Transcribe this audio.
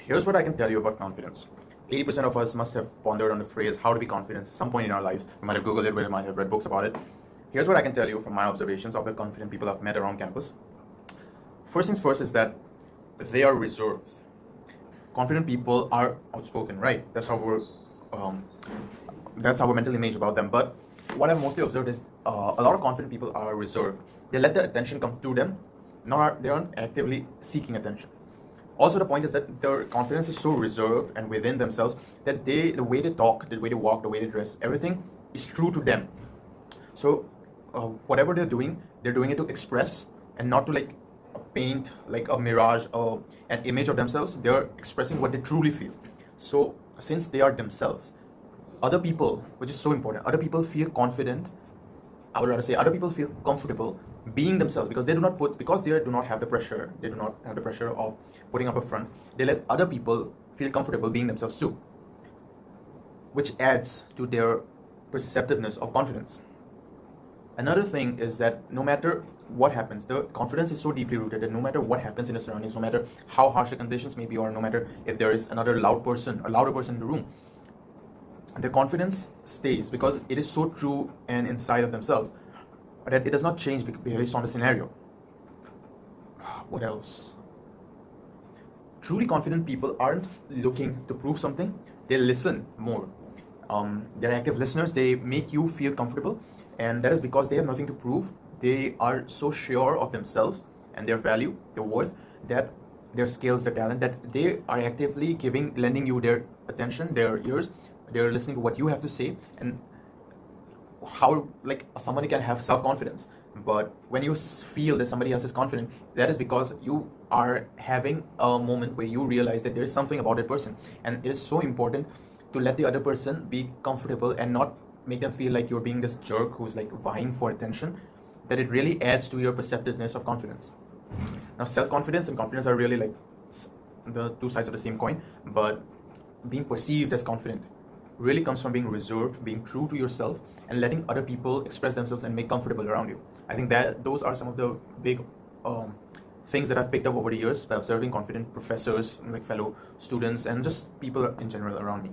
Here's what I can tell you about confidence. 80% of us must have pondered on the phrase how to be confident at some point in our lives. We might have Googled it, we might have read books about it. Here's what I can tell you from my observations of the confident people I've met around campus. First things first is that they are reserved. Confident people are outspoken, right? That's our mental image about them. But what I've mostly observed is a lot of confident people are reserved. They let the attention come to them, they aren't actively seeking attention. Also, the point is that their confidence is so reserved and within themselves that the way they talk, the way they walk, the way they dress, everything is true to them. So whatever they're doing it to express and not to like paint like a mirage or an image of themselves. They're expressing what they truly feel. So since they are themselves, other people, which is so important, other people feel confident. I would rather say other people feel comfortable being themselves because they do not have the pressure. They do not have the pressure of putting up a front. They let other people feel comfortable being themselves too, which adds to their perceptiveness of confidence. Another thing is that no matter what happens, the confidence is so deeply rooted that no matter what happens in the surroundings, no matter how harsh the conditions may be, or no matter if there is a louder person in the room, the confidence stays because it is so true and inside of themselves that it does not change based on the scenario. What else? Truly confident people aren't looking to prove something. They listen more. They're active listeners. They make you feel comfortable, and that is because they have nothing to prove. They are so sure of themselves and their value, their worth, that their skills, their talent, that they are actively lending you their attention, their ears. They're listening to what you have to say. And how like somebody can have self-confidence, but when you feel that somebody else is confident, that is because you are having a moment where you realize that there is something about that person, and it is so important to let the other person be comfortable and not make them feel like you're being this jerk who's like vying for attention, that it really adds to your perceptiveness of confidence. Now, self-confidence and confidence are really like the two sides of the same coin, but being perceived as confident really comes from being reserved, being true to yourself, and letting other people express themselves and make comfortable around you. I think that those are some of the big things that I've picked up over the years by observing confident professors, like fellow students, and just people in general around me.